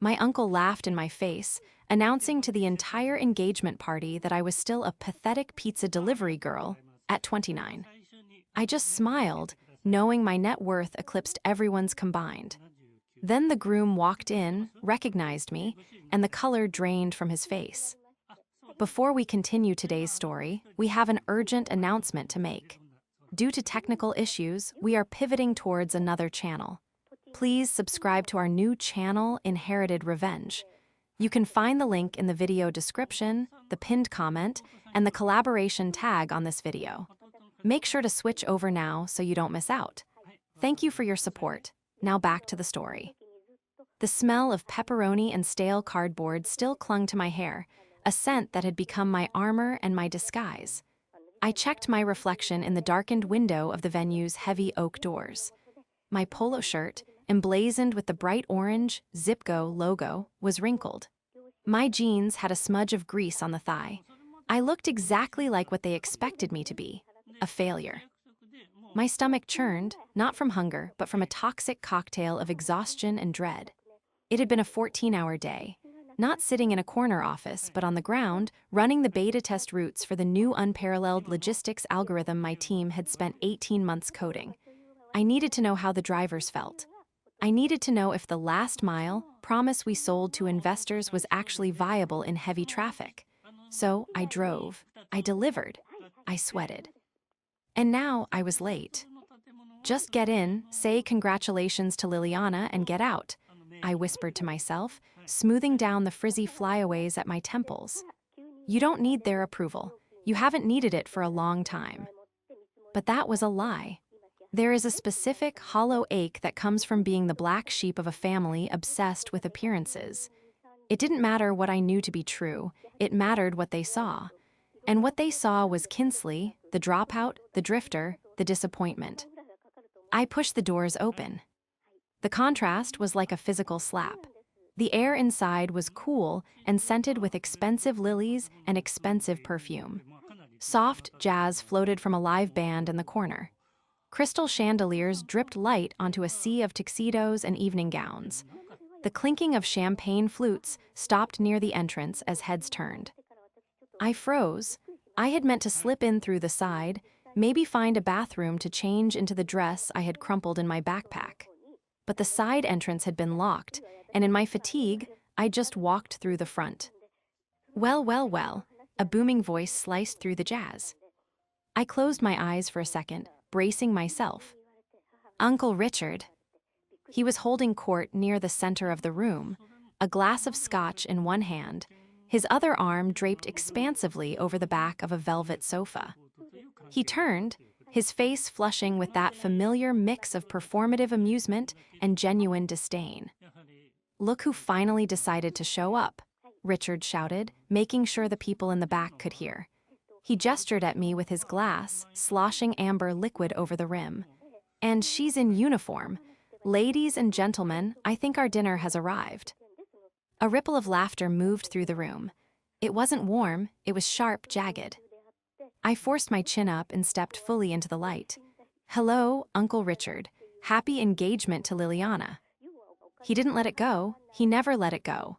My uncle laughed in my face, announcing to the entire engagement party that I was still a pathetic pizza delivery girl at 29. I just smiled, knowing my net worth eclipsed everyone's combined. Then the groom walked in, recognized me, and the color drained from his face. Before we continue today's story, we have an urgent announcement to make. Due to technical issues, we are pivoting towards another channel. Please subscribe to our new channel, Inherited Revenge. You can find the link in the video description, the pinned comment, and the collaboration tag on this video. Make sure to switch over now so you don't miss out. Thank you for your support. Now back to the story. The smell of pepperoni and stale cardboard still clung to my hair, a scent that had become my armor and my disguise. I checked my reflection in the darkened window of the venue's heavy oak doors. My polo shirt, emblazoned with the bright orange Zipco logo, was wrinkled. My jeans had a smudge of grease on the thigh. I looked exactly like what they expected me to be, a failure. My stomach churned, not from hunger, but from a toxic cocktail of exhaustion and dread. It had been a 14-hour day, not sitting in a corner office, but on the ground, running the beta test routes for the new unparalleled logistics algorithm my team had spent 18 months coding. I needed to know how the drivers felt. I needed to know if the last mile promise we sold to investors was actually viable in heavy traffic. So I drove, I delivered, I sweated. And now I was late. Just get in, say congratulations to Liliana, and get out, I whispered to myself, smoothing down the frizzy flyaways at my temples. You don't need their approval. You haven't needed it for a long time. But that was a lie. There is a specific hollow ache that comes from being the black sheep of a family obsessed with appearances. It didn't matter what I knew to be true, it mattered what they saw. And what they saw was Kinsley, the dropout, the drifter, the disappointment. I pushed the doors open. The contrast was like a physical slap. The air inside was cool and scented with expensive lilies and expensive perfume. Soft jazz floated from a live band in the corner. Crystal chandeliers dripped light onto a sea of tuxedos and evening gowns. The clinking of champagne flutes stopped near the entrance as heads turned. I froze. I had meant to slip in through the side, maybe find a bathroom to change into the dress I had crumpled in my backpack. But the side entrance had been locked, and in my fatigue, I just walked through the front. Well, well, well, a booming voice sliced through the jazz. I closed my eyes for a second, bracing myself. Uncle Richard. He was holding court near the center of the room, a glass of scotch in one hand, his other arm draped expansively over the back of a velvet sofa. He turned, his face flushing with that familiar mix of performative amusement and genuine disdain. Look who finally decided to show up, Richard shouted, making sure the people in the back could hear. He gestured at me with his glass, sloshing amber liquid over the rim. And she's in uniform. Ladies and gentlemen, I think our dinner has arrived. A ripple of laughter moved through the room. It wasn't warm, it was sharp, jagged. I forced my chin up and stepped fully into the light. Hello, Uncle Richard. Happy engagement to Liliana. He didn't let it go. He never let it go.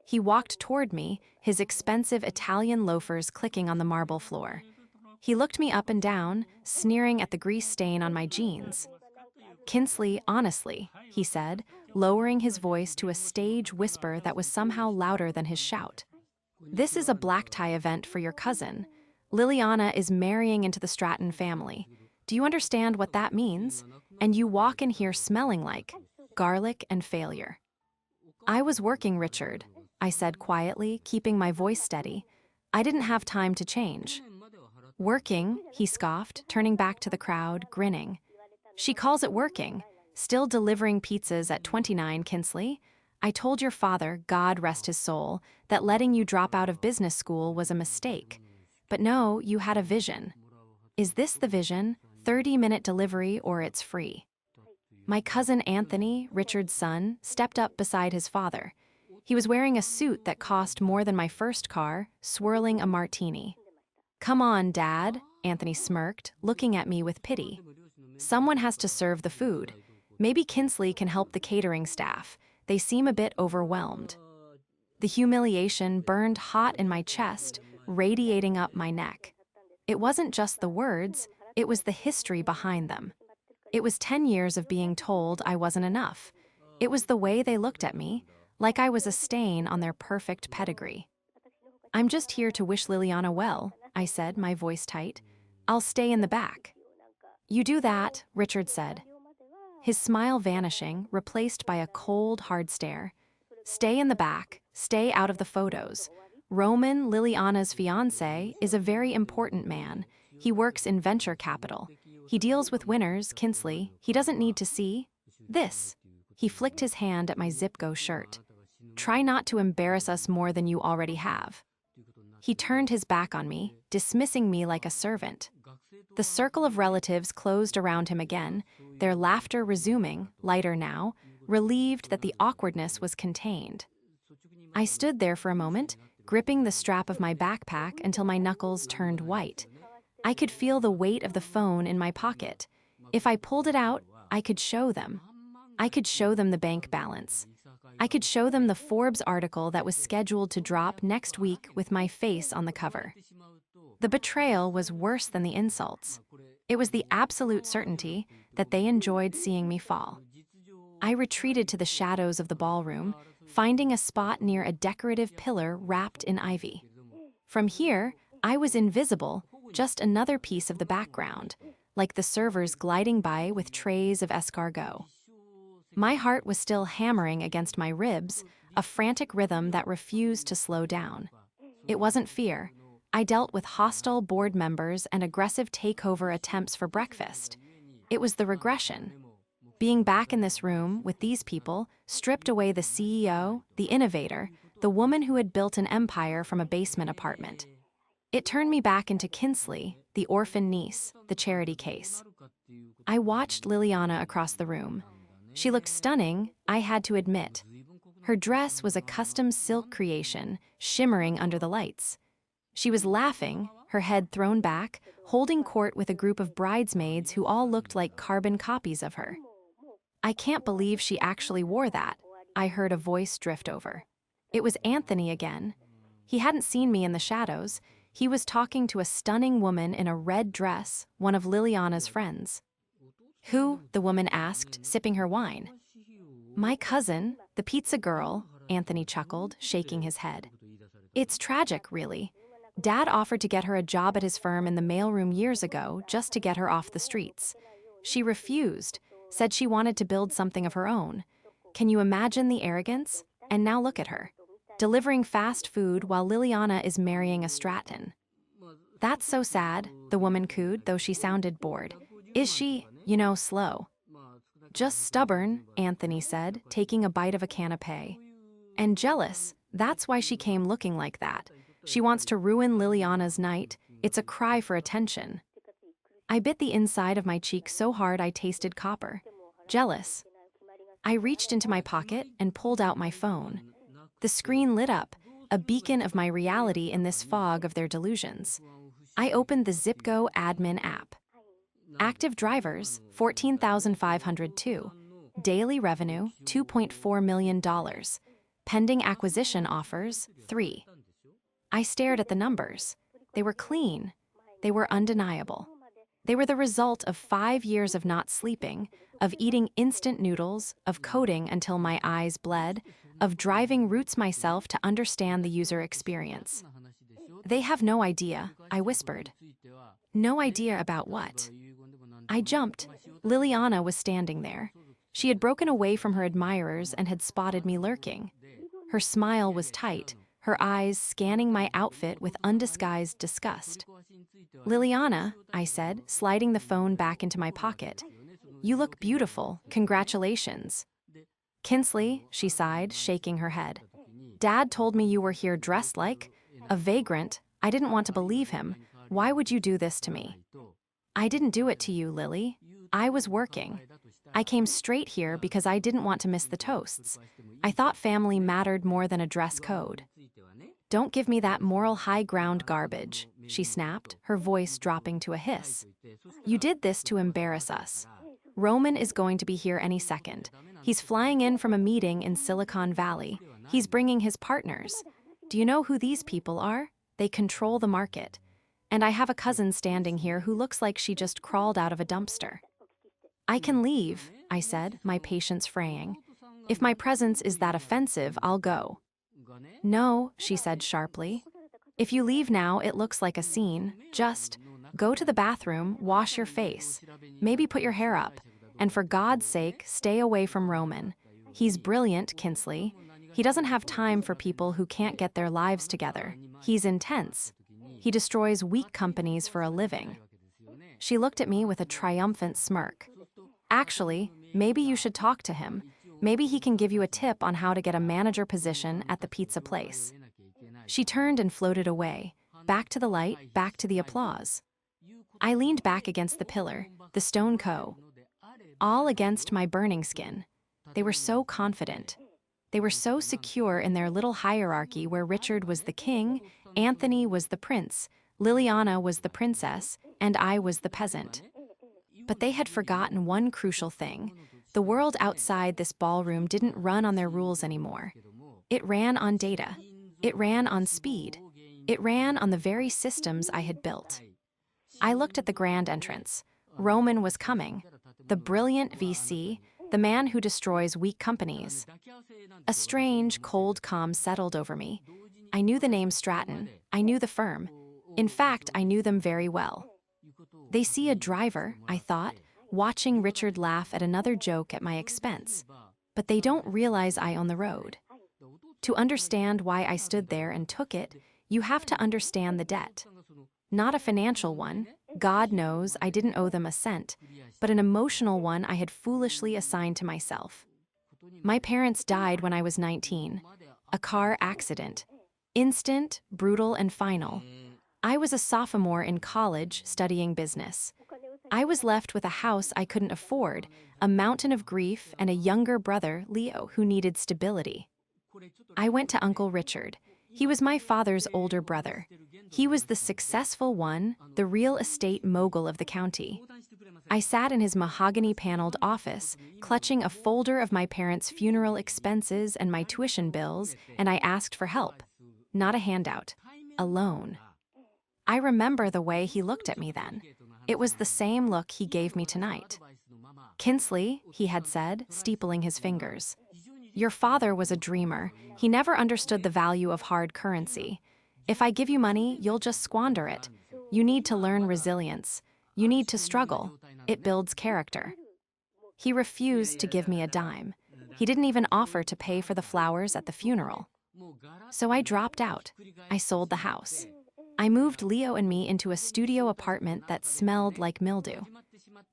He walked toward me, his expensive Italian loafers clicking on the marble floor. He looked me up and down, sneering at the grease stain on my jeans. Kinsley, honestly, he said, lowering his voice to a stage whisper that was somehow louder than his shout. This is a black tie event for your cousin. Liliana is marrying into the Stratton family. Do you understand what that means? And you walk in here smelling like garlic and failure. I was working, Richard, I said quietly, keeping my voice steady. I didn't have time to change. Working, he scoffed, turning back to the crowd, grinning. She calls it working. Still delivering pizzas at 29, Kinsley? I told your father, God rest his soul, that letting you drop out of business school was a mistake. But no, you had a vision. Is this the vision? 30-minute delivery or it's free. My cousin Anthony, Richard's son, stepped up beside his father. He was wearing a suit that cost more than my first car, swirling a martini. Come on, Dad, Anthony smirked, looking at me with pity. Someone has to serve the food. Maybe Kinsley can help the catering staff. They seem a bit overwhelmed. The humiliation burned hot in my chest, radiating up my neck. It wasn't just the words, it was the history behind them. It was 10 years of being told I wasn't enough. It was the way they looked at me, like I was a stain on their perfect pedigree. "I'm just here to wish Liliana well," I said, my voice tight. "I'll stay in the back." "You do that," Richard said, his smile vanishing, replaced by a cold, hard stare. "Stay in the back, stay out of the photos. Roman, Liliana's fiancé, is a very important man. He works in venture capital. He deals with winners, Kinsley. He doesn't need to see this." He flicked his hand at my Zipgo shirt. "Try not to embarrass us more than you already have." He turned his back on me, dismissing me like a servant. The circle of relatives closed around him again, their laughter resuming, lighter now, relieved that the awkwardness was contained. I stood there for a moment, gripping the strap of my backpack until my knuckles turned white. I could feel the weight of the phone in my pocket. If I pulled it out, I could show them. I could show them the bank balance. I could show them the Forbes article that was scheduled to drop next week with my face on the cover. The betrayal was worse than the insults. It was the absolute certainty that they enjoyed seeing me fall. I retreated to the shadows of the ballroom, finding a spot near a decorative pillar wrapped in ivy. From here, I was invisible, just another piece of the background, like the servers gliding by with trays of escargot. My heart was still hammering against my ribs, a frantic rhythm that refused to slow down. It wasn't fear. I dealt with hostile board members and aggressive takeover attempts for breakfast. It was the regression. Being back in this room with these people stripped away the CEO, the innovator, the woman who had built an empire from a basement apartment. It turned me back into Kinsley, the orphan niece, the charity case. I watched Liliana across the room. She looked stunning, I had to admit. Her dress was a custom silk creation, shimmering under the lights. She was laughing, her head thrown back, holding court with a group of bridesmaids who all looked like carbon copies of her. "I can't believe she actually wore that," I heard a voice drift over. It was Anthony again. He hadn't seen me in the shadows. He was talking to a stunning woman in a red dress, one of Liliana's friends. "Who?" the woman asked, sipping her wine. "My cousin, the pizza girl," Anthony chuckled, shaking his head. "It's tragic, really. Dad offered to get her a job at his firm in the mailroom years ago just to get her off the streets. She refused, said she wanted to build something of her own. Can you imagine the arrogance? And now look at her, delivering fast food while Liliana is marrying a Stratton." "That's so sad," the woman cooed, though she sounded bored. "Is she, slow?" "Just stubborn," Anthony said, taking a bite of a canapé. "And jealous. That's why she came looking like that. She wants to ruin Liliana's night. It's a cry for attention." I bit the inside of my cheek so hard I tasted copper. Jealous. I reached into my pocket and pulled out my phone. The screen lit up, a beacon of my reality in this fog of their delusions. I opened the Zipgo admin app. Active drivers, 14,502. Daily revenue, $2.4 million. Pending acquisition offers, 3. I stared at the numbers. They were clean. They were undeniable. They were the result of 5 years of not sleeping, of eating instant noodles, of coding until my eyes bled, of driving routes myself to understand the user experience. "They have no idea," I whispered. "No idea about what?" I jumped. Liliana was standing there. She had broken away from her admirers and had spotted me lurking. Her smile was tight, her eyes scanning my outfit with undisguised disgust. "Liliana," I said, sliding the phone back into my pocket. "You look beautiful. Congratulations." "Kinsley," she sighed, shaking her head. "Dad told me you were here dressed like a vagrant. I didn't want to believe him. Why would you do this to me?" "I didn't do it to you, Lily. I was working. I came straight here because I didn't want to miss the toasts. I thought family mattered more than a dress code." "Don't give me that moral high ground garbage," she snapped, her voice dropping to a hiss. "You did this to embarrass us. Roman is going to be here any second. He's flying in from a meeting in Silicon Valley. He's bringing his partners. Do you know who these people are? They control the market. And I have a cousin standing here who looks like she just crawled out of a dumpster. I can leave, I said, my patience fraying. If my presence is that offensive, I'll go. No, she said sharply. If you leave now, it looks like a scene. Just go to the bathroom, wash your face, maybe put your hair up, and for God's sake, stay away from Roman. He's brilliant, Kinsley. He doesn't have time for people who can't get their lives together. He's intense. He destroys weak companies for a living. She looked at me with a triumphant smirk. Actually, maybe you should talk to him. Maybe he can give you a tip on how to get a manager position at the pizza place. She turned and floated away, back to the light, back to the applause. I leaned back against the pillar, the stone co. All against my burning skin. They were so confident. They were so secure in their little hierarchy where Richard was the king, Anthony was the prince, Liliana was the princess, and I was the peasant. But they had forgotten one crucial thing. The world outside this ballroom didn't run on their rules anymore. It ran on data. It ran on speed. It ran on the very systems I had built. I looked at the grand entrance. Roman was coming. The brilliant VC, the man who destroys weak companies. A strange, cold calm settled over me. I knew the name Stratton. I knew the firm. In fact, I knew them very well. They see a driver, I thought, watching Richard laugh at another joke at my expense. But they don't realize I own the road. To understand why I stood there and took it, you have to understand the debt. Not a financial one. God knows I didn't owe them a cent, but an emotional one I had foolishly assigned to myself. My parents died when I was 19. A car accident. Instant, brutal, and final. I was a sophomore in college studying business. I was left with a house I couldn't afford, a mountain of grief, and a younger brother, Leo, who needed stability. I went to Uncle Richard. He was my father's older brother. He was the successful one, the real estate mogul of the county. I sat in his mahogany-paneled office, clutching a folder of my parents' funeral expenses and my tuition bills, and I asked for help. Not a handout. A loan. I remember the way he looked at me then. It was the same look he gave me tonight. Kinsley, he had said, steepling his fingers. Your father was a dreamer. He never understood the value of hard currency. If I give you money, you'll just squander it. You need to learn resilience. You need to struggle. It builds character. He refused to give me a dime. He didn't even offer to pay for the flowers at the funeral. So I dropped out. I sold the house. I moved Leo and me into a studio apartment that smelled like mildew.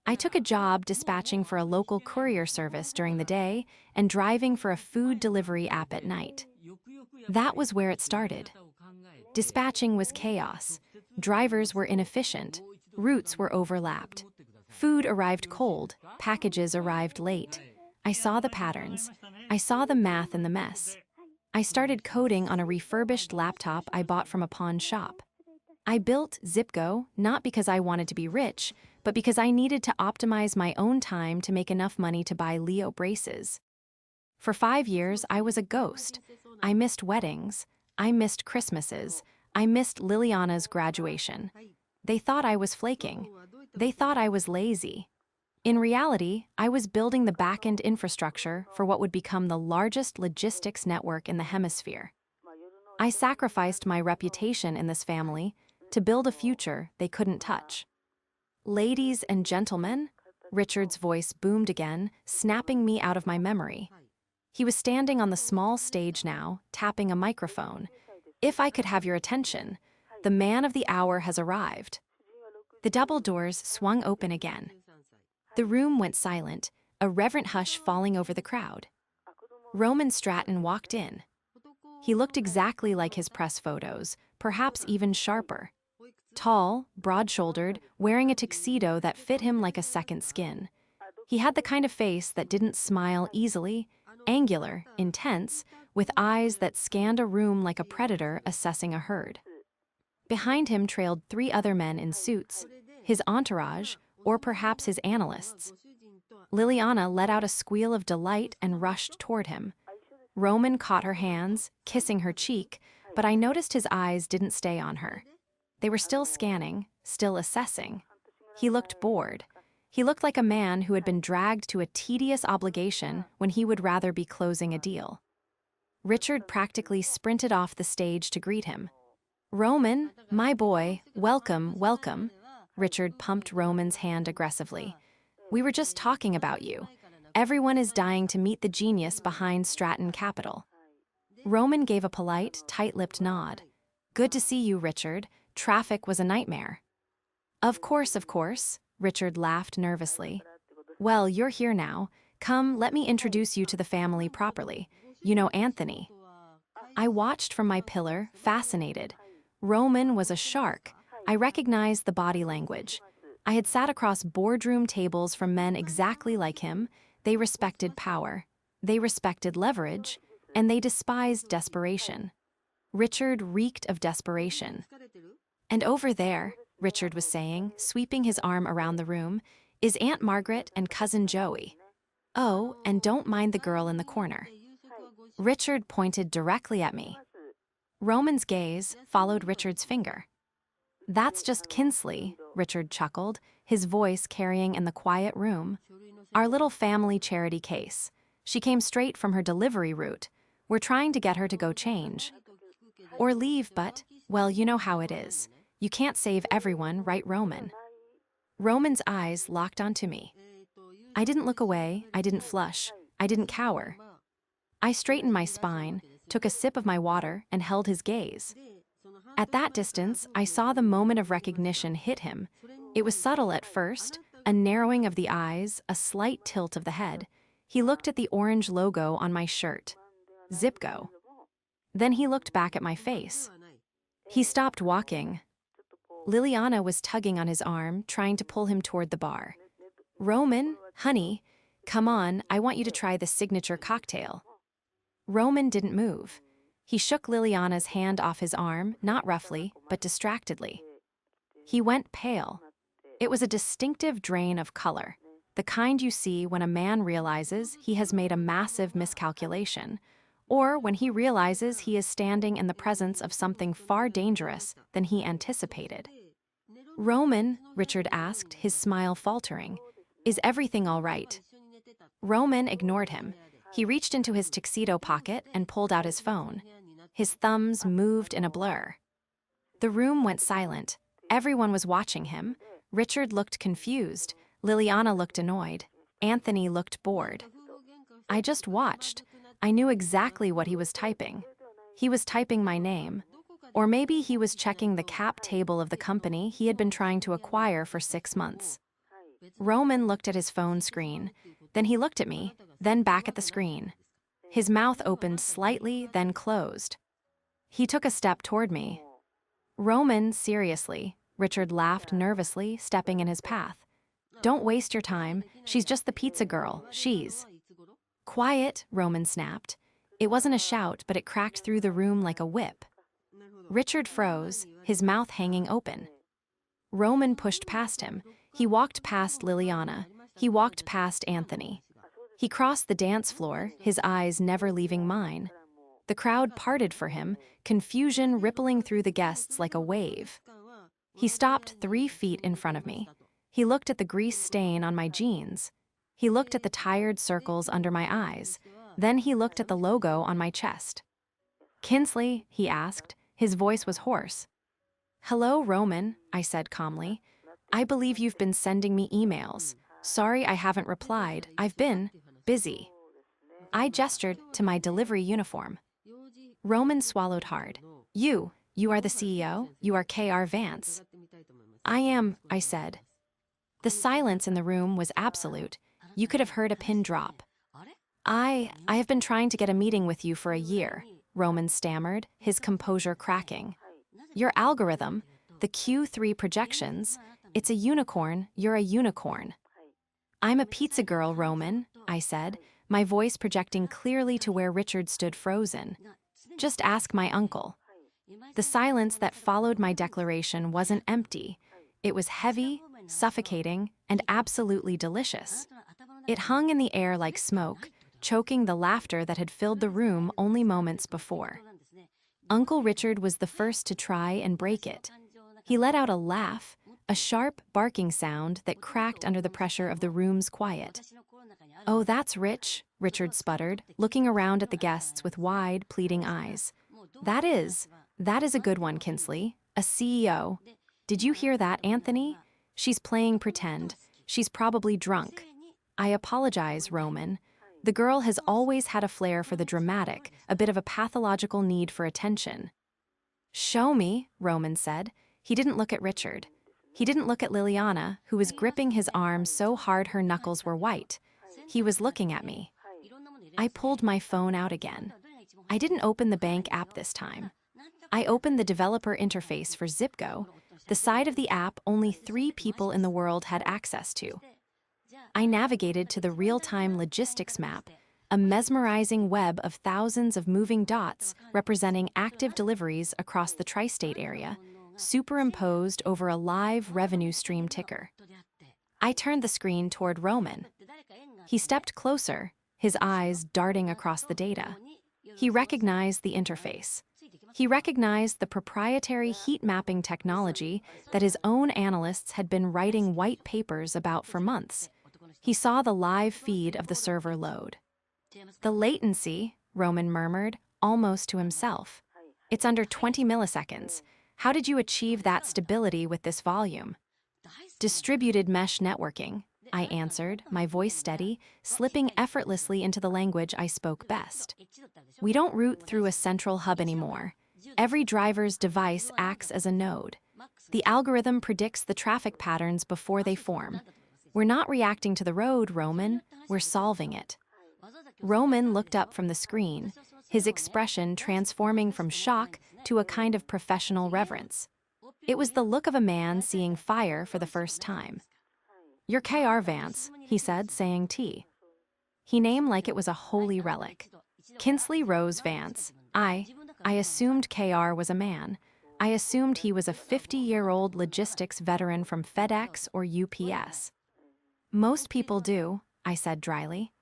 I took a job dispatching for a local courier service during the day and driving for a food delivery app at night. That was where it started. Dispatching was chaos. Drivers were inefficient. Routes were overlapped. Food arrived cold. Packages arrived late. I saw the patterns. I saw the math in the mess. I started coding on a refurbished laptop I bought from a pawn shop. I built Zipgo not because I wanted to be rich, but because I needed to optimize my own time to make enough money to buy Leo braces. For 5 years, I was a ghost. I missed weddings. I missed Christmases. I missed Liliana's graduation. They thought I was flaking. They thought I was lazy. In reality, I was building the back-end infrastructure for what would become the largest logistics network in the hemisphere. I sacrificed my reputation in this family to build a future they couldn't touch. Ladies and gentlemen, Richard's voice boomed again, snapping me out of my memory. He was standing on the small stage now, tapping a microphone. If I could have your attention, the man of the hour has arrived. The double doors swung open again. The room went silent, a reverent hush falling over the crowd. Roman Stratton walked in. He looked exactly like his press photos, perhaps even sharper. Tall, broad-shouldered, wearing a tuxedo that fit him like a second skin. He had the kind of face that didn't smile easily, angular, intense, with eyes that scanned a room like a predator assessing a herd. Behind him trailed 3 other men in suits, his entourage, or perhaps his analysts. Liliana let out a squeal of delight and rushed toward him. Roman caught her hands, kissing her cheek, but I noticed his eyes didn't stay on her. They were still scanning, still assessing. He looked bored. He looked like a man who had been dragged to a tedious obligation when he would rather be closing a deal. Richard practically sprinted off the stage to greet him. "Roman, my boy, welcome, welcome." Richard pumped Roman's hand aggressively. "We were just talking about you. Everyone is dying to meet the genius behind Stratton Capital." Roman gave a polite, tight-lipped nod. "Good to see you, Richard. Traffic was a nightmare." Of course," Richard laughed nervously. "Well, you're here now. Come, let me introduce you to the family properly. You know Anthony." I watched from my pillar, fascinated. Roman was a shark. I recognized the body language. I had sat across boardroom tables from men exactly like him. They respected power. They respected leverage. And they despised desperation. Richard reeked of desperation. "And over there," Richard was saying, sweeping his arm around the room, "is Aunt Margaret and Cousin Joey. Oh, and don't mind the girl in the corner." Richard pointed directly at me. Roman's gaze followed Richard's finger. "That's just Kinsley," Richard chuckled, his voice carrying in the quiet room. "Our little family charity case. She came straight from her delivery route. We're trying to get her to go change. Or leave, but, well, you know how it is. You can't save everyone, right, Roman?" Roman's eyes locked onto me. I didn't look away, I didn't flush, I didn't cower. I straightened my spine, took a sip of my water, and held his gaze. At that distance, I saw the moment of recognition hit him. It was subtle at first, a narrowing of the eyes, a slight tilt of the head. He looked at the orange logo on my shirt. Zipco. Then he looked back at my face. He stopped walking. Liliana was tugging on his arm, trying to pull him toward the bar. "Roman, honey, come on, I want you to try the signature cocktail." Roman didn't move. He shook Liliana's hand off his arm, not roughly, but distractedly. He went pale. It was a distinctive drain of color, the kind you see when a man realizes he has made a massive miscalculation, or when he realizes he is standing in the presence of something far dangerous than he anticipated. "Roman," Richard asked, his smile faltering, "is everything all right?" Roman ignored him. He reached into his tuxedo pocket and pulled out his phone. His thumbs moved in a blur. The room went silent. Everyone was watching him. Richard looked confused. Liliana looked annoyed. Anthony looked bored. I just watched. I knew exactly what he was typing. He was typing my name. Or maybe he was checking the cap table of the company he had been trying to acquire for 6 months. Roman looked at his phone screen. Then he looked at me, then back at the screen. His mouth opened slightly, then closed. He took a step toward me. "Roman, seriously," Richard laughed nervously, stepping in his path. "Don't waste your time. She's just the pizza girl. She's..." "Quiet," Roman snapped. It wasn't a shout, but it cracked through the room like a whip. Richard froze, his mouth hanging open. Roman pushed past him. He walked past Liliana. He walked past Anthony. He crossed the dance floor, his eyes never leaving mine. The crowd parted for him, confusion rippling through the guests like a wave. He stopped 3 feet in front of me. He looked at the grease stain on my jeans. He looked at the tired circles under my eyes. Then he looked at the logo on my chest. "Kinsley," he asked. His voice was hoarse. "Hello, Roman," I said calmly. "I believe you've been sending me emails. Sorry I haven't replied. I've been busy." I gestured to my delivery uniform. Roman swallowed hard. You are the CEO? You are K.R. Vance." "I am," I said. The silence in the room was absolute. You could have heard a pin drop. I have been trying to get a meeting with you for a year," Roman stammered, his composure cracking. "Your algorithm, the Q3 projections, it's a unicorn, you're a unicorn." "I'm a pizza girl, Roman," I said, my voice projecting clearly to where Richard stood frozen. "Just ask my uncle." The silence that followed my declaration wasn't empty. It was heavy, suffocating, and absolutely delicious. It hung in the air like smoke, choking the laughter that had filled the room only moments before. Uncle Richard was the first to try and break it. He let out a laugh, a sharp, barking sound that cracked under the pressure of the room's quiet. "Oh, that's rich," Richard sputtered, looking around at the guests with wide, pleading eyes. That is a good one, Kinsley. A CEO. Did you hear that, Anthony? She's playing pretend. She's probably drunk. I apologize, Roman. The girl has always had a flair for the dramatic, a bit of a pathological need for attention. "Show me," Roman said. He didn't look at Richard. He didn't look at Liliana, who was gripping his arm so hard her knuckles were white. He was looking at me. I pulled my phone out again. I didn't open the bank app this time. I opened the developer interface for Zipgo, the side of the app only 3 people in the world had access to. I navigated to the real-time logistics map, a mesmerizing web of thousands of moving dots representing active deliveries across the tri-state area, superimposed over a live revenue stream ticker. I turned the screen toward Roman. He stepped closer, his eyes darting across the data. He recognized the interface. He recognized the proprietary heat mapping technology that his own analysts had been writing white papers about for months. He saw the live feed of the server load. "The latency," Roman murmured, almost to himself. "It's under 20 milliseconds. How did you achieve that stability with this volume?" "Distributed mesh networking," I answered, my voice steady, slipping effortlessly into the language I spoke best. "We don't route through a central hub anymore. Every driver's device acts as a node. The algorithm predicts the traffic patterns before they form. We're not reacting to the road, Roman. We're solving it." Roman looked up from the screen, his expression transforming from shock to a kind of professional reverence. It was the look of a man seeing fire for the first time. "You're KR Vance," he said, saying T. He named like it was a holy relic. Kinsley Rose Vance. I assumed KR was a man. I assumed he was a 50-year-old logistics veteran from FedEx or UPS. "Most people do," I said dryly.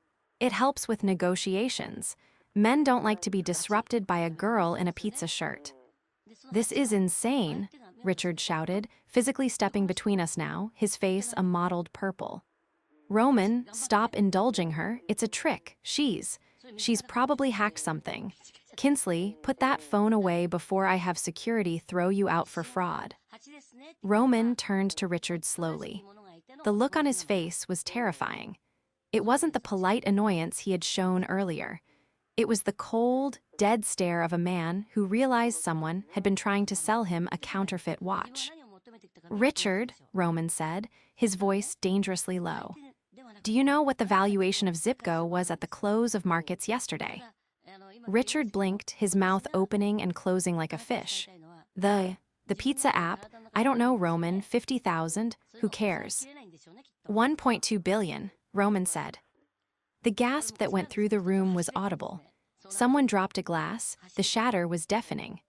"It helps with negotiations. Men don't like to be disrupted by a girl in a pizza shirt." "This is insane," Richard shouted, physically stepping between us now, his face a mottled purple. "Roman, stop indulging her. It's a trick. She's probably hacked something. Kinsley, put that phone away before I have security throw you out for fraud." Roman turned to Richard slowly. The look on his face was terrifying. It wasn't the polite annoyance he had shown earlier. It was the cold, dead stare of a man who realized someone had been trying to sell him a counterfeit watch. "Richard," Roman said, his voice dangerously low, "do you know what the valuation of Zipgo was at the close of markets yesterday?" Richard blinked, his mouth opening and closing like a fish. The pizza app? I don't know, Roman. 50,000? Who cares?" 1.2 billion, Roman said. The gasp that went through the room was audible. Someone dropped a glass. The shatter was deafening.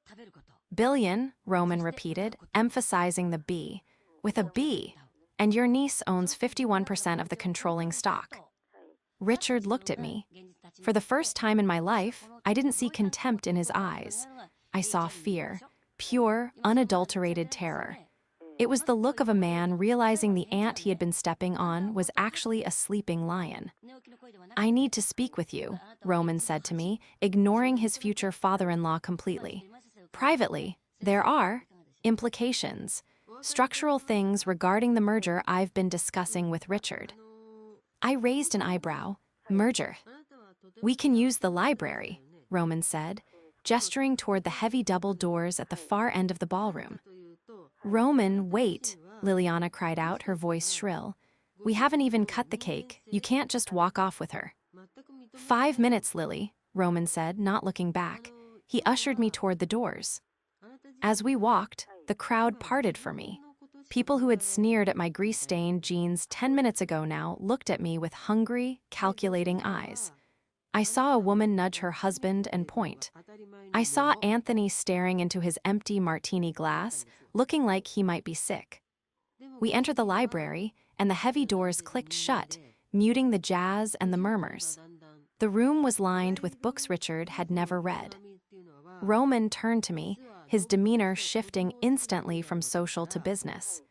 "Billion," Roman repeated, emphasizing the B. "With a B. And your niece owns 51% of the controlling stock." Richard looked at me. For the first time in my life, I didn't see contempt in his eyes. I saw fear, pure, unadulterated terror. It was the look of a man realizing the ant he had been stepping on was actually a sleeping lion. "I need to speak with you," Roman said to me, ignoring his future father-in-law completely. "Privately, there are implications, structural things regarding the merger I've been discussing with Richard." I raised an eyebrow. "Merger?" "We can use the library," Roman said, gesturing toward the heavy double doors at the far end of the ballroom. "Roman, wait," Liliana cried out, her voice shrill. "We haven't even cut the cake. You can't just walk off with her." 5 minutes, Lily," Roman said, not looking back. He ushered me toward the doors. As we walked, the crowd parted for me. People who had sneered at my grease-stained jeans 10 minutes ago now looked at me with hungry, calculating eyes. I saw a woman nudge her husband and point. I saw Anthony staring into his empty martini glass, looking like he might be sick. We entered the library, and the heavy doors clicked shut, muting the jazz and the murmurs. The room was lined with books Richard had never read. Roman turned to me, his demeanor shifting instantly from social to business.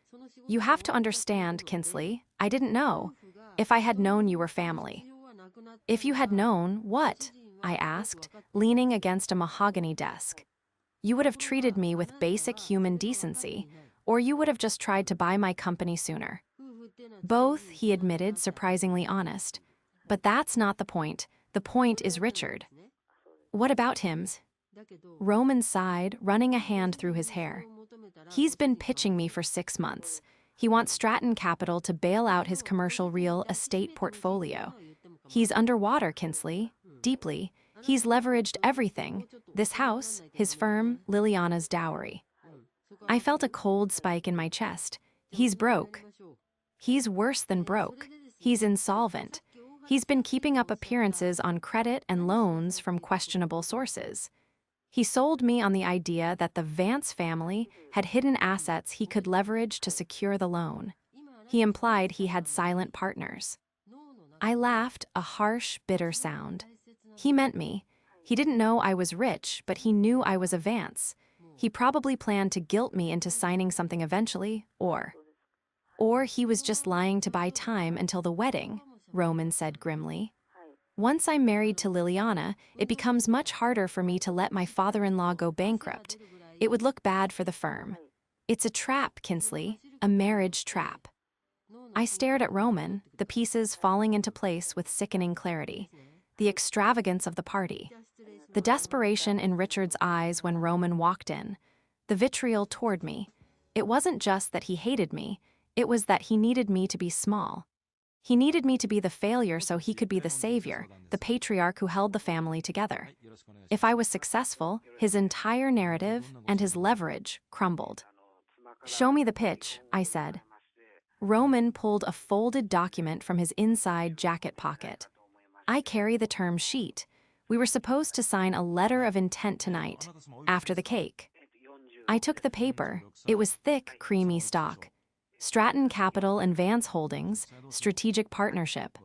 "You have to understand, Kinsley, I didn't know. If I had known you were family." "If you had known, what?" I asked, leaning against a mahogany desk. "You would have treated me with basic human decency, or you would have just tried to buy my company sooner." "Both," he admitted, surprisingly honest. "But that's not the point. The point is Richard." "What about him?" Roman sighed, running a hand through his hair. "He's been pitching me for 6 months. He wants Stratton Capital to bail out his commercial real estate portfolio. He's underwater, Kinsley. Deeply. He's leveraged everything. This house, his firm, Liliana's dowry." I felt a cold spike in my chest. "He's broke." "He's worse than broke. He's insolvent. He's been keeping up appearances on credit and loans from questionable sources. He sold me on the idea that the Vance family had hidden assets he could leverage to secure the loan. He implied he had silent partners." I laughed, a harsh, bitter sound. He meant me. He didn't know I was rich, but he knew I was a Vance. He probably planned to guilt me into signing something eventually, or he was just lying to buy time until the wedding, Roman said grimly. "Once I'm married to Liliana, it becomes much harder for me to let my father-in-law go bankrupt. It would look bad for the firm. It's a trap, Kinsley, a marriage trap." I stared at Roman, the pieces falling into place with sickening clarity. The extravagance of the party. The desperation in Richard's eyes when Roman walked in. The vitriol toward me. It wasn't just that he hated me, it was that he needed me to be small. He needed me to be the failure so he could be the savior, the patriarch who held the family together. If I was successful, his entire narrative and his leverage crumbled. "Show me the pitch," I said. Roman pulled a folded document from his inside jacket pocket. "I carry the term sheet. We were supposed to sign a letter of intent tonight, after the cake." I took the paper. It was thick, creamy stock. Stratton Capital and Vance Holdings, strategic partnership.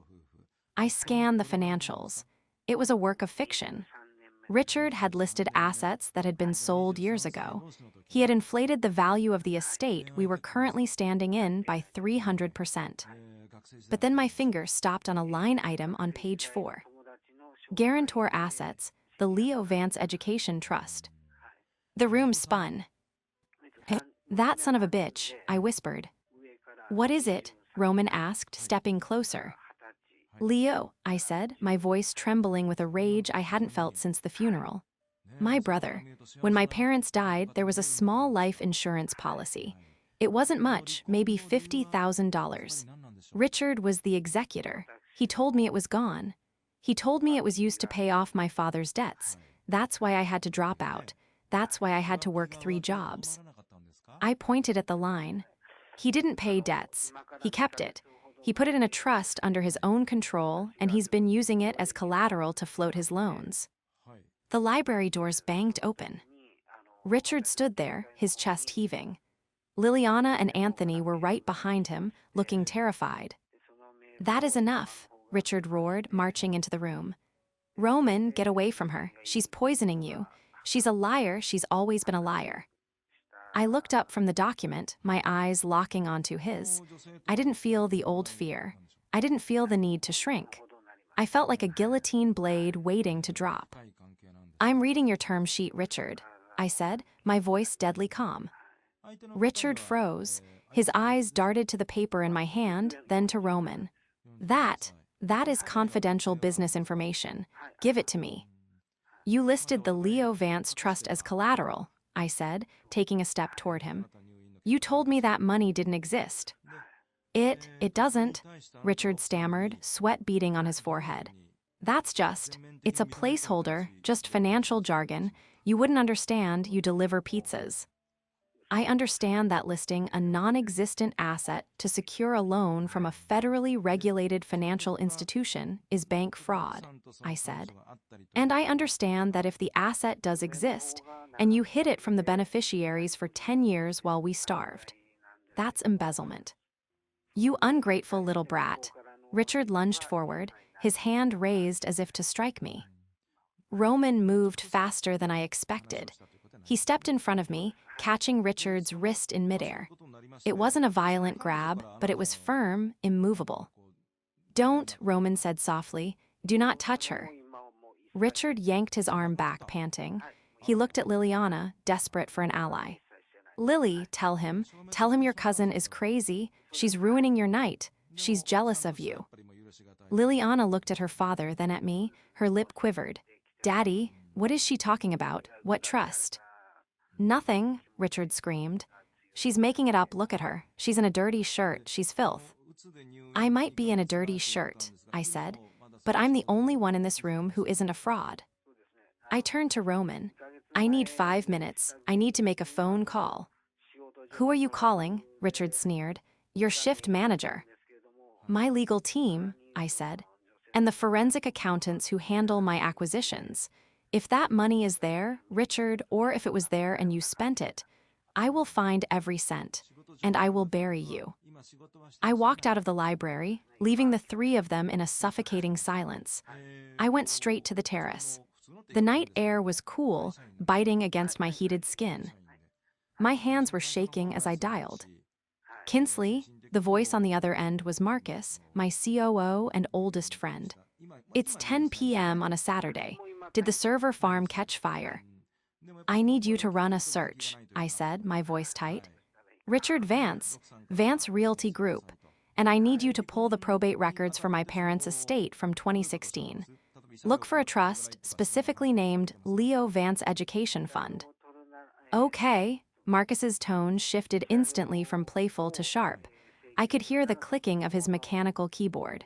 I scanned the financials. It was a work of fiction. Richard had listed assets that had been sold years ago. He had inflated the value of the estate we were currently standing in by 300%. But then my finger stopped on a line item on page 4. Guarantor Assets, the Leo Vance Education Trust. The room spun. "That son of a bitch," I whispered. "What is it?" Roman asked, stepping closer. "Leo," I said, my voice trembling with a rage I hadn't felt since the funeral. "My brother. When my parents died, there was a small life insurance policy. It wasn't much, maybe $50,000. Richard was the executor. He told me it was gone. He told me it was used to pay off my father's debts. That's why I had to drop out. That's why I had to work 3 jobs." I pointed at the line. "He didn't pay debts. He kept it. He put it in a trust under his own control, and he's been using it as collateral to float his loans." The library doors banged open. Richard stood there, his chest heaving. Liliana and Anthony were right behind him, looking terrified. "That is enough," Richard roared, marching into the room. "Roman, get away from her. She's poisoning you. She's a liar. She's always been a liar." I looked up from the document, my eyes locking onto his. I didn't feel the old fear. I didn't feel the need to shrink. I felt like a guillotine blade waiting to drop. "I'm reading your term sheet, Richard," I said, my voice deadly calm. Richard froze. His eyes darted to the paper in my hand, then to Roman. That is confidential business information. Give it to me." "You listed the Leo Vance Trust as collateral," I said, taking a step toward him. "You told me that money didn't exist." It doesn't," Richard stammered, sweat beading on his forehead. It's a placeholder, just financial jargon. You wouldn't understand, you deliver pizzas." "I understand that listing a non-existent asset to secure a loan from a federally regulated financial institution is bank fraud," I said. "And I understand that if the asset does exist, and you hid it from the beneficiaries for 10 years while we starved, that's embezzlement." "You ungrateful little brat." Richard lunged forward, his hand raised as if to strike me. Roman moved faster than I expected. He stepped in front of me, catching Richard's wrist in midair. It wasn't a violent grab, but it was firm, immovable. "Don't," Roman said softly. "Do not touch her." Richard yanked his arm back, panting. He looked at Liliana, desperate for an ally. "Lily, tell him your cousin is crazy. She's ruining your night. She's jealous of you." Liliana looked at her father, then at me. Her lip quivered. "Daddy, what is she talking about? What trust?" "Nothing," Richard screamed. "She's making it up, look at her. She's in a dirty shirt, she's filth." "I might be in a dirty shirt," I said, "but I'm the only one in this room who isn't a fraud." I turned to Roman. "I need 5 minutes. I need to make a phone call." "Who are you calling?" Richard sneered. "Your shift manager." "My legal team," I said, "and the forensic accountants who handle my acquisitions. If that money is there, Richard, or if it was there and you spent it, I will find every cent, and I will bury you." I walked out of the library, leaving the three of them in a suffocating silence. I went straight to the terrace. The night air was cool, biting against my heated skin. My hands were shaking as I dialed. "Kinsley," the voice on the other end was Marcus, my COO and oldest friend. "It's 10 p.m. on a Saturday. Did the server farm catch fire?" "I need you to run a search," I said, my voice tight. "Richard Vance, Vance Realty Group, and I need you to pull the probate records for my parents' estate from 2016. Look for a trust specifically named Leo Vance Education Fund." "Okay." Marcus's tone shifted instantly from playful to sharp. I could hear the clicking of his mechanical keyboard.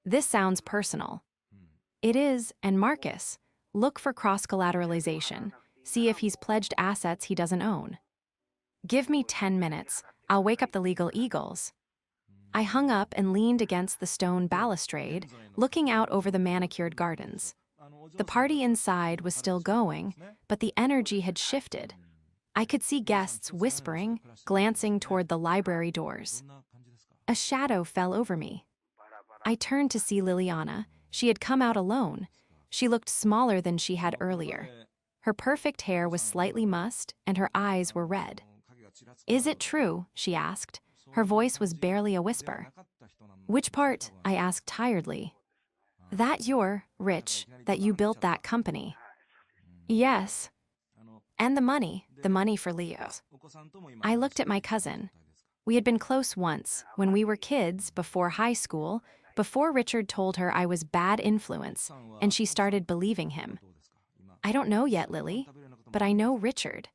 "This sounds personal." "It is, and Marcus, look for cross-collateralization. See if he's pledged assets he doesn't own." "Give me 10 minutes. I'll wake up the legal eagles." I hung up and leaned against the stone balustrade, looking out over the manicured gardens. The party inside was still going, but the energy had shifted. I could see guests whispering, glancing toward the library doors. A shadow fell over me. I turned to see Liliana. She had come out alone. She looked smaller than she had earlier. Her perfect hair was slightly mussed, and her eyes were red. "Is it true?" she asked. Her voice was barely a whisper. "Which part?" I asked tiredly. "That you're rich, that you built that company." "Yes." "And the money for Leo." I looked at my cousin. We had been close once, when we were kids, before high school, before Richard told her I was bad influence, and she started believing him. "I don't know yet, Lily, but I know Richard.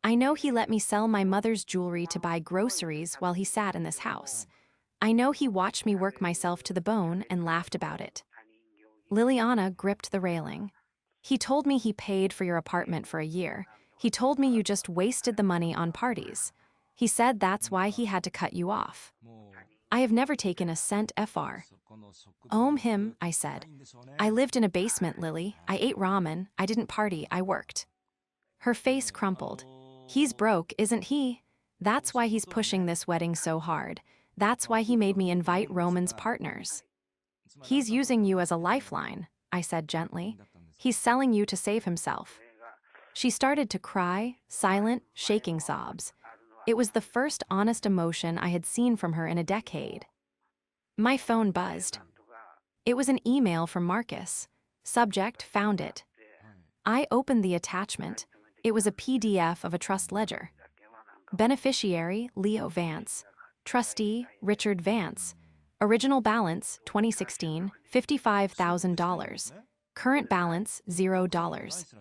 I know he let me sell my mother's jewelry to buy groceries while he sat in this house. I know he watched me work myself to the bone and laughed about it." Liliana gripped the railing. "He told me he paid for your apartment for a year. He told me you just wasted the money on parties. He said that's why he had to cut you off." "I have never taken a cent FR." Him," I said. "I lived in a basement, Lily. I ate ramen. I didn't party. I worked." Her face crumpled. "He's broke, isn't he? That's why he's pushing this wedding so hard. That's why he made me invite Roman's partners." "He's using you as a lifeline," I said gently. "He's selling you to save himself." She started to cry, silent, shaking sobs. It was the first honest emotion I had seen from her in a decade. My phone buzzed. It was an email from Marcus. Subject, "Found it." I opened the attachment. It was a PDF of a trust ledger. Beneficiary, Leo Vance. Trustee, Richard Vance. Original balance, 2016, $55,000. Current balance, $0.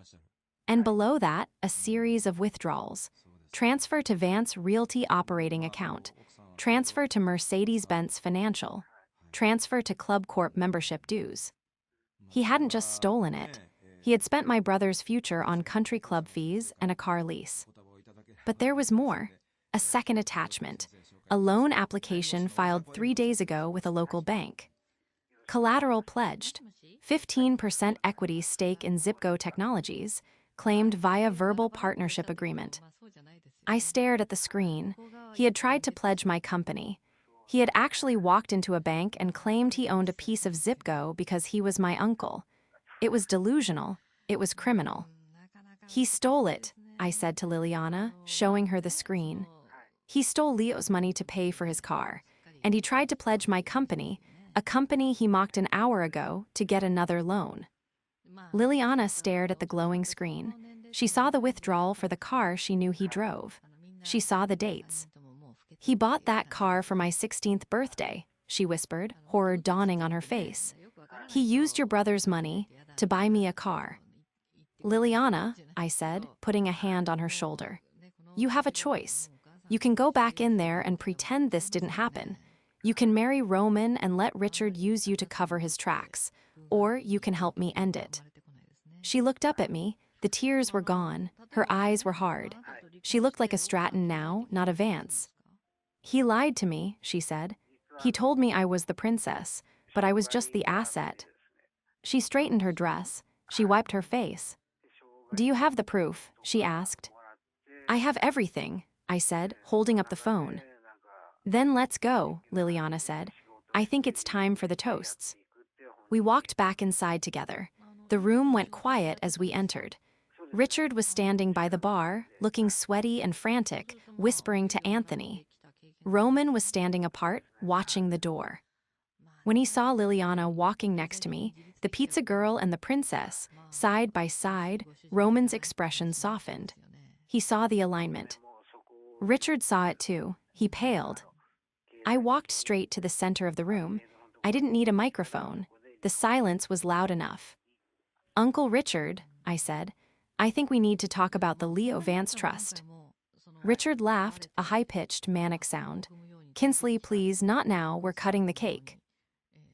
And below that, a series of withdrawals. Transfer to Vance Realty operating account. Transfer to Mercedes-Benz Financial. Transfer to Club Corp membership dues. He hadn't just stolen it. He had spent my brother's future on country club fees and a car lease. But there was more. A second attachment. A loan application filed 3 days ago with a local bank. Collateral pledged. 15% equity stake in Zipco Technologies, claimed via verbal partnership agreement. I stared at the screen. He had tried to pledge my company. He had actually walked into a bank and claimed he owned a piece of Zipco because he was my uncle. It was delusional. It was criminal. He stole it, I said to Liliana, showing her the screen. He stole Leo's money to pay for his car, and he tried to pledge my company, a company he mocked an hour ago, to get another loan. Liliana stared at the glowing screen. She saw the withdrawal for the car she knew he drove. She saw the dates. He bought that car for my 16th birthday, she whispered, horror dawning on her face. He used your brother's money to buy me a car. Liliana, I said, putting a hand on her shoulder. You have a choice. You can go back in there and pretend this didn't happen. You can marry Roman and let Richard use you to cover his tracks, or you can help me end it. She looked up at me. The tears were gone. Her eyes were hard. She looked like a Stratton now, not a Vance. He lied to me, she said. He told me I was the princess, but I was just the asset. She straightened her dress. She wiped her face. Do you have the proof? She asked. I have everything, I said, holding up the phone. Then let's go, Liliana said. I think it's time for the toasts. We walked back inside together. The room went quiet as we entered. Richard was standing by the bar, looking sweaty and frantic, whispering to Anthony. Roman was standing apart, watching the door. When he saw Liliana walking next to me, the pizza girl and the princess, side by side, Roman's expression softened. He saw the alignment. Richard saw it too. He paled. I walked straight to the center of the room. I didn't need a microphone. The silence was loud enough. Uncle Richard, I said, I think we need to talk about the Leo Vance Trust. Richard laughed, a high-pitched, manic sound. Kinsley, please, not now, we're cutting the cake.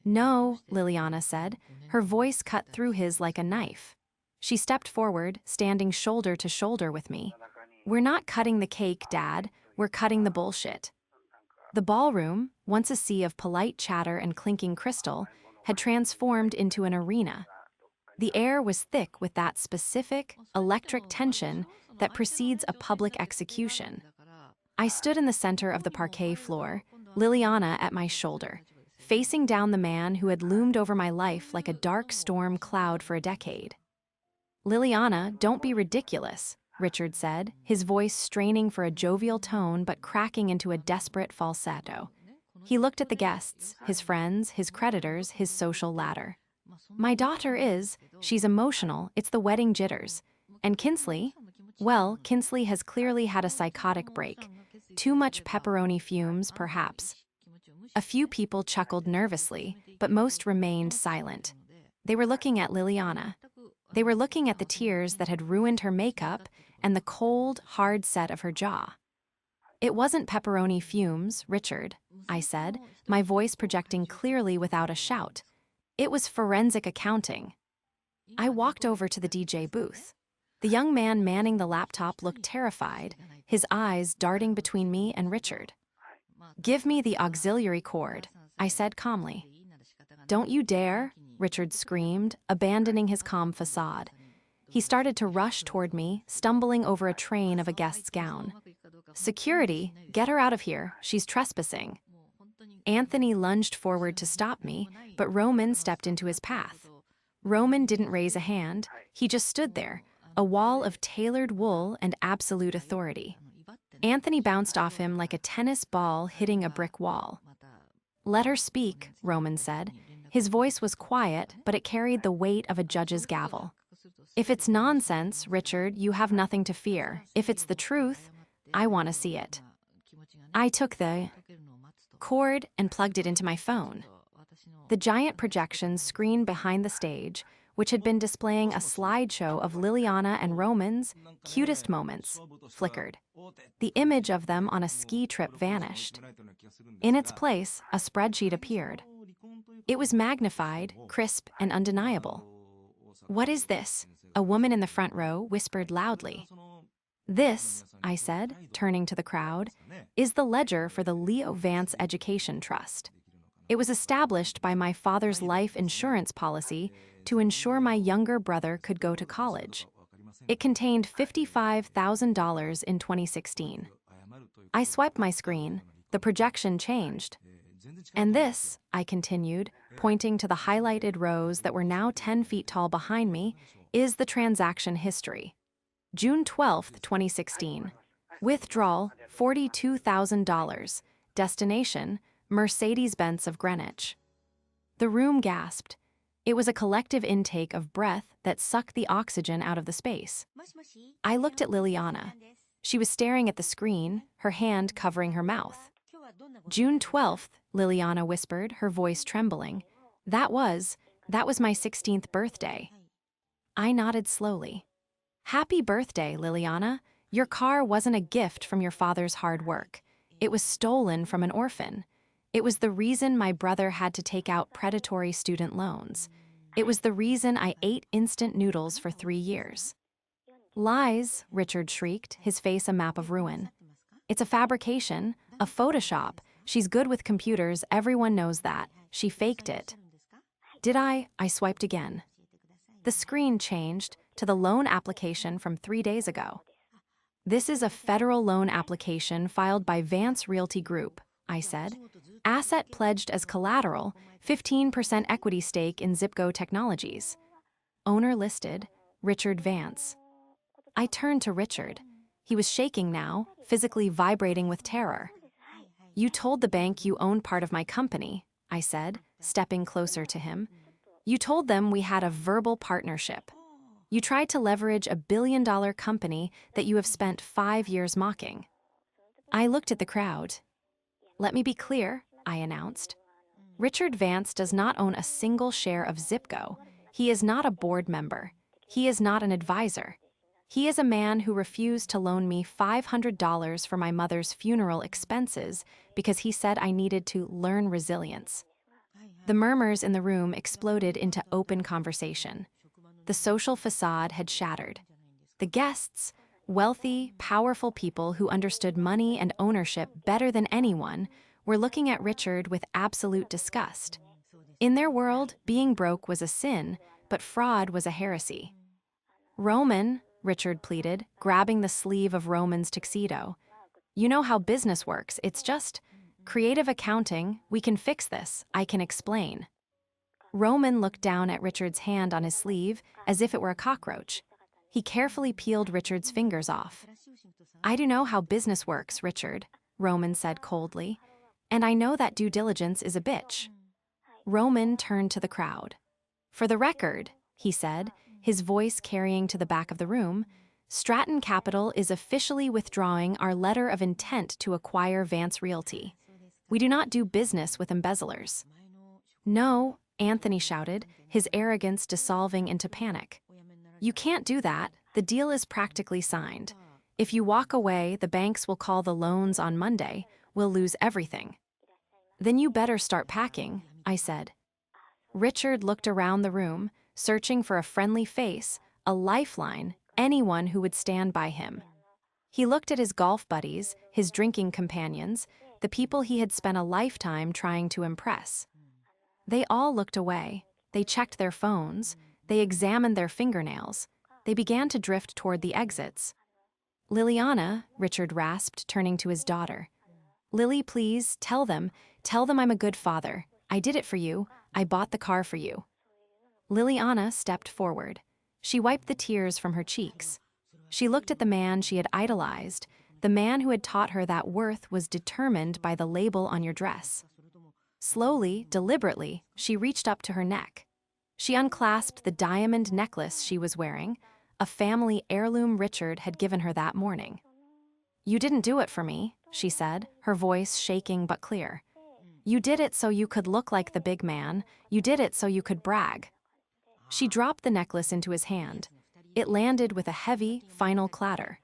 No, Liliana said, her voice cut through his like a knife. She stepped forward, standing shoulder to shoulder with me. We're not cutting the cake, Dad, we're cutting the bullshit. The ballroom, once a sea of polite chatter and clinking crystal, had transformed into an arena. The air was thick with that specific, electric tension that precedes a public execution. I stood in the center of the parquet floor, Liliana at my shoulder, facing down the man who had loomed over my life like a dark storm cloud for a decade. Liliana, don't be ridiculous, Richard said, his voice straining for a jovial tone but cracking into a desperate falsetto. He looked at the guests, his friends, his creditors, his social ladder. My daughter is, she's emotional, it's the wedding jitters. And Kinsley? Well, Kinsley has clearly had a psychotic break. Too much pepperoni fumes, perhaps. A few people chuckled nervously, but most remained silent. They were looking at Liliana. They were looking at the tears that had ruined her makeup and the cold, hard set of her jaw. It wasn't pepperoni fumes, Richard, I said, my voice projecting clearly without a shout. It was forensic accounting. I walked over to the DJ booth. The young man manning the laptop looked terrified, his eyes darting between me and Richard. Give me the auxiliary cord, I said calmly. Don't you dare, Richard screamed, abandoning his calm facade. He started to rush toward me, stumbling over a train of a guest's gown. Security, get her out of here, she's trespassing. Anthony lunged forward to stop me, but Roman stepped into his path. Roman didn't raise a hand, he just stood there, a wall of tailored wool and absolute authority. Anthony bounced off him like a tennis ball hitting a brick wall. Let her speak, Roman said. His voice was quiet, but it carried the weight of a judge's gavel. If it's nonsense, Richard, you have nothing to fear. If it's the truth, I want to see it. I took the cord and plugged it into my phone. The giant projection screen behind the stage, which had been displaying a slideshow of Liliana and Roman's cutest moments, flickered. The image of them on a ski trip vanished. In its place, a spreadsheet appeared. It was magnified, crisp, and undeniable. What is this? A woman in the front row whispered loudly. This, I said, turning to the crowd, is the ledger for the Leo Vance Education Trust. It was established by my father's life insurance policy to ensure my younger brother could go to college. It contained $55,000 in 2016. I swiped my screen. The projection changed. And this, I continued, pointing to the highlighted rows that were now 10 feet tall behind me, is the transaction history. June 12, 2016. Withdrawal, $42,000. Destination, Mercedes-Benz of Greenwich. The room gasped. It was a collective intake of breath that sucked the oxygen out of the space. I looked at Liliana. She was staring at the screen, her hand covering her mouth. June 12th, Liliana whispered, her voice trembling. That was my 16th birthday. I nodded slowly. Happy birthday, Liliana. Your car wasn't a gift from your father's hard work. It was stolen from an orphan. It was the reason my brother had to take out predatory student loans. It was the reason I ate instant noodles for 3 years. Lies, Richard shrieked, his face a map of ruin. It's a fabrication, a Photoshop. She's good with computers, everyone knows that. She faked it. Did I? I swiped again. The screen changed to the loan application from 3 days ago. This is a federal loan application filed by Vance Realty Group, I said. Asset pledged as collateral, 15% equity stake in Zipgo Technologies. Owner listed, Richard Vance. I turned to Richard. He was shaking now, physically vibrating with terror. You told the bank you owned part of my company, I said, stepping closer to him. You told them we had a verbal partnership. You tried to leverage a billion-dollar company that you have spent 5 years mocking. I looked at the crowd. Let me be clear, I announced. Richard Vance does not own a single share of Zipgo. He is not a board member. He is not an advisor. He is a man who refused to loan me $500 for my mother's funeral expenses because he said I needed to learn resilience. The murmurs in the room exploded into open conversation. The social facade had shattered. The guests, wealthy, powerful people who understood money and ownership better than anyone, were looking at Richard with absolute disgust. In their world, being broke was a sin, but fraud was a heresy. Roman, Richard pleaded, grabbing the sleeve of Roman's tuxedo. You know how business works, it's just creative accounting. We can fix this, I can explain. Roman looked down at Richard's hand on his sleeve as if it were a cockroach. He carefully peeled Richard's fingers off. I do know how business works, Richard, Roman said coldly, and I know that due diligence is a bitch. Roman turned to the crowd. For the record, he said, his voice carrying to the back of the room, Stratton Capital is officially withdrawing our letter of intent to acquire Vance Realty. We do not do business with embezzlers. No, Anthony shouted, his arrogance dissolving into panic. You can't do that. The deal is practically signed. If you walk away, the banks will call the loans on Monday. We'll lose everything. Then you better start packing, I said. Richard looked around the room, searching for a friendly face, a lifeline, anyone who would stand by him. He looked at his golf buddies, his drinking companions, the people he had spent a lifetime trying to impress. They all looked away. They checked their phones. They examined their fingernails. They began to drift toward the exits. Liliana, Richard rasped, turning to his daughter. Lily, please, tell them I'm a good father. I did it for you. I bought the car for you. Liliana stepped forward. She wiped the tears from her cheeks. She looked at the man she had idolized, the man who had taught her that worth was determined by the label on your dress. Slowly, deliberately, she reached up to her neck. She unclasped the diamond necklace she was wearing, a family heirloom Richard had given her that morning. You didn't do it for me, she said, her voice shaking but clear. You did it so you could look like the big man. You did it so you could brag. She dropped the necklace into his hand. It landed with a heavy, final clatter.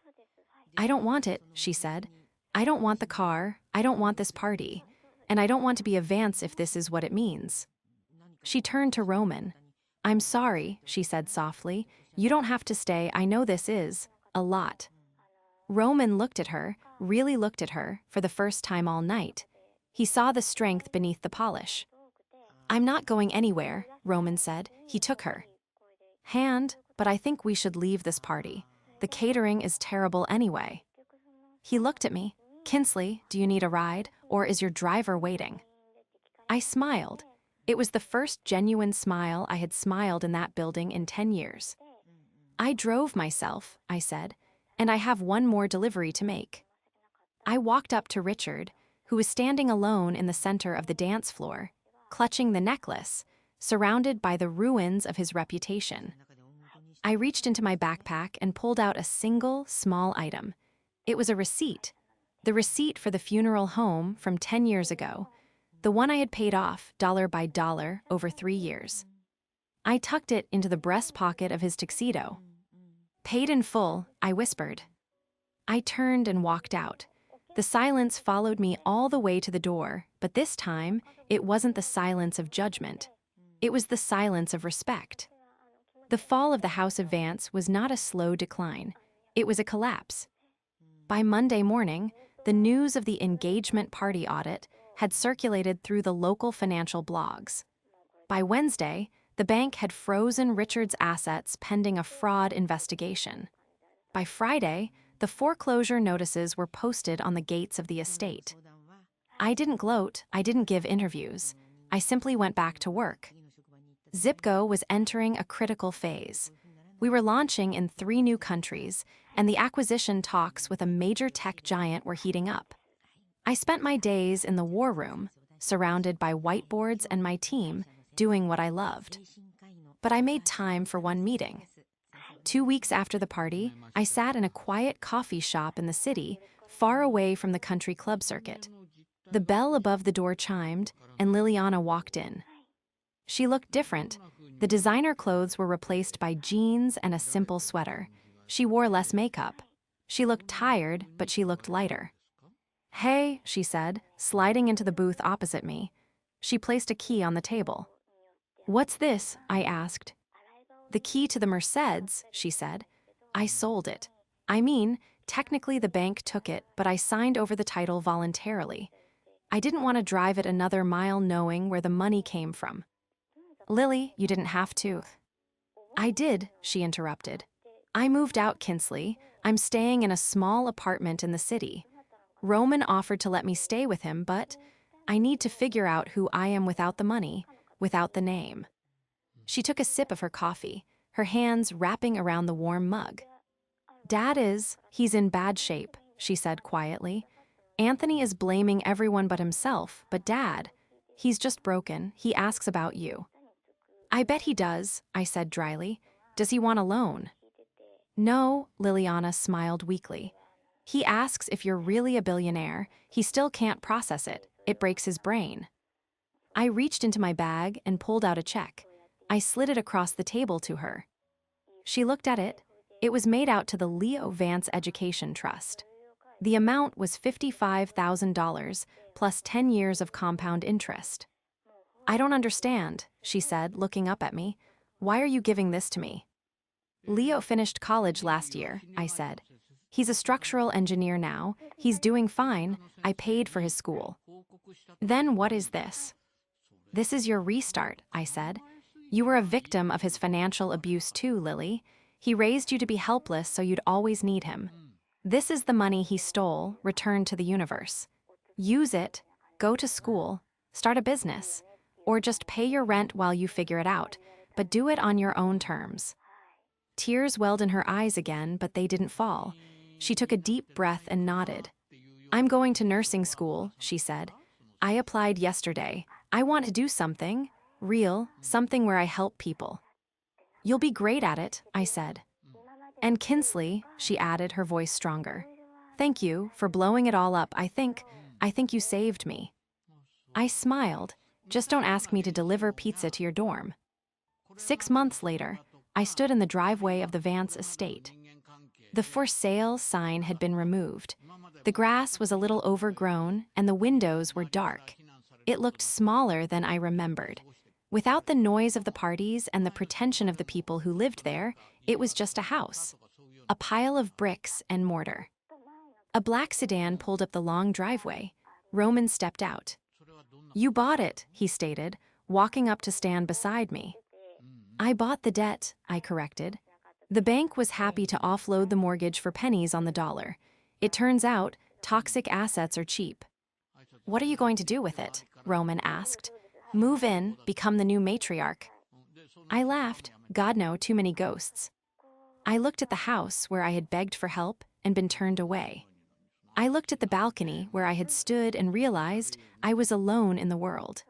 I don't want it, she said. I don't want the car. I don't want this party. And I don't want to be a Vance if this is what it means. She turned to Roman. I'm sorry, she said softly. You don't have to stay. I know this is a lot. Roman looked at her, really looked at her, for the first time all night. He saw the strength beneath the polish. I'm not going anywhere, Roman said. He took her hand, but I think we should leave this party. The catering is terrible anyway. He looked at me. Kinsley, do you need a ride, or is your driver waiting? I smiled. It was the first genuine smile I had smiled in that building in 10 years. I drove myself, I said, and I have one more delivery to make. I walked up to Richard, who was standing alone in the center of the dance floor, clutching the necklace, surrounded by the ruins of his reputation. I reached into my backpack and pulled out a single, small item. It was a receipt. The receipt for the funeral home from 10 years ago, the one I had paid off dollar by dollar over 3 years. I tucked it into the breast pocket of his tuxedo. Paid in full, I whispered. I turned and walked out. The silence followed me all the way to the door, but this time, it wasn't the silence of judgment. It was the silence of respect. The fall of the House of Vance was not a slow decline. It was a collapse. By Monday morning, the news of the engagement party audit had circulated through the local financial blogs. By Wednesday, the bank had frozen Richard's assets pending a fraud investigation. By Friday, the foreclosure notices were posted on the gates of the estate. I didn't gloat, I didn't give interviews. I simply went back to work. Zipco was entering a critical phase. We were launching in 3 new countries, and the acquisition talks with a major tech giant were heating up. I spent my days in the war room, surrounded by whiteboards and my team, doing what I loved. But I made time for one meeting. 2 weeks after the party, I sat in a quiet coffee shop in the city, far away from the country club circuit. The bell above the door chimed, and Liliana walked in. She looked different. The designer clothes were replaced by jeans and a simple sweater. She wore less makeup. She looked tired, but she looked lighter. "Hey," she said, sliding into the booth opposite me. She placed a key on the table. "What's this?" I asked. "The key to the Mercedes," she said. "I sold it. I mean, technically the bank took it, but I signed over the title voluntarily. I didn't want to drive it another mile knowing where the money came from." "Lily, you didn't have to." "I did," she interrupted. "I moved out, Kinsley. I'm staying in a small apartment in the city. Roman offered to let me stay with him, but I need to figure out who I am without the money, without the name." She took a sip of her coffee, her hands wrapping around the warm mug. He's in bad shape," she said quietly. "Anthony is blaming everyone but himself, but Dad, he's just broken. He asks about you." "I bet he does," I said dryly. "Does he want a loan?" "No," Liliana smiled weakly. "He asks if you're really a billionaire. He still can't process it. It breaks his brain." I reached into my bag and pulled out a check. I slid it across the table to her. She looked at it. It was made out to the Leo Vance Education Trust. The amount was $55,000 plus 10 years of compound interest. "I don't understand," she said, looking up at me. "Why are you giving this to me?" "Leo finished college last year," I said. "He's a structural engineer now. He's doing fine. I paid for his school." "Then what is this?" "This is your restart," I said. "You were a victim of his financial abuse too, Lily. He raised you to be helpless so you'd always need him. This is the money he stole, returned to the universe. Use it, go to school, start a business, or just pay your rent while you figure it out, but do it on your own terms." Tears welled in her eyes again, but they didn't fall. She took a deep breath and nodded. "I'm going to nursing school," she said. "I applied yesterday. I want to do something real, something where I help people." "You'll be great at it," I said. "And Kinsley," she added, her voice stronger. "Thank you for blowing it all up. I think you saved me." I smiled. "Just don't ask me to deliver pizza to your dorm." 6 months later, I stood in the driveway of the Vance estate. The "for sale" sign had been removed. The grass was a little overgrown, and the windows were dark. It looked smaller than I remembered. Without the noise of the parties and the pretension of the people who lived there, it was just a house. A pile of bricks and mortar. A black sedan pulled up the long driveway. Roman stepped out. "You bought it," he stated, walking up to stand beside me. "I bought the debt," I corrected. The bank was happy to offload the mortgage for pennies on the dollar. It turns out, toxic assets are cheap. "What are you going to do with it?" Roman asked. Move in, become the new matriarch. I laughed. God no, too many ghosts. I looked at the house where I had begged for help and been turned away. I looked at the balcony where I had stood and realized I was alone in the world.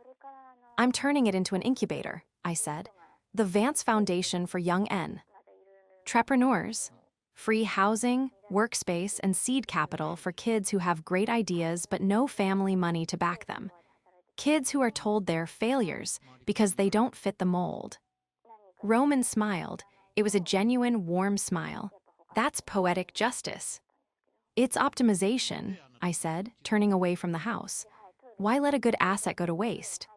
I'm turning it into an incubator, I said. The Vance Foundation for Young N. Trepreneurs. Free housing, workspace, and seed capital for kids who have great ideas but no family money to back them. Kids who are told they're failures because they don't fit the mold. Roman smiled. It was a genuine, warm smile. That's poetic justice. It's optimization, I said, turning away from the house. Why let a good asset go to waste?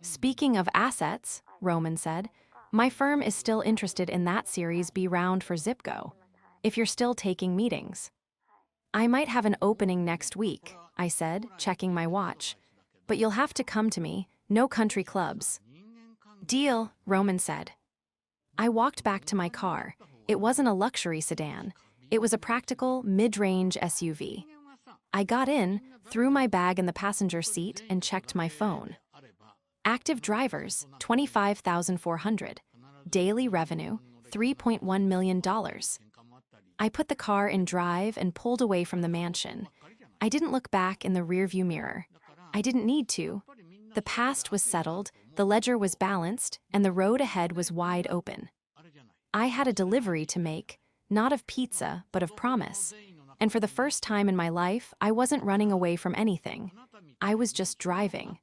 Speaking of assets, Roman said, my firm is still interested in that Series B round for Zipgo, if you're still taking meetings. I might have an opening next week, I said, checking my watch. But you'll have to come to me, no country clubs. Deal, Roman said. I walked back to my car. It wasn't a luxury sedan. It was a practical, mid-range SUV. I got in, threw my bag in the passenger seat, and checked my phone. Active drivers, 25,400. Daily revenue, $3.1 million. I put the car in drive and pulled away from the mansion. I didn't look back in the rearview mirror. I didn't need to. The past was settled, the ledger was balanced, and the road ahead was wide open. I had a delivery to make, not of pizza, but of promise. And for the first time in my life, I wasn't running away from anything. I was just driving.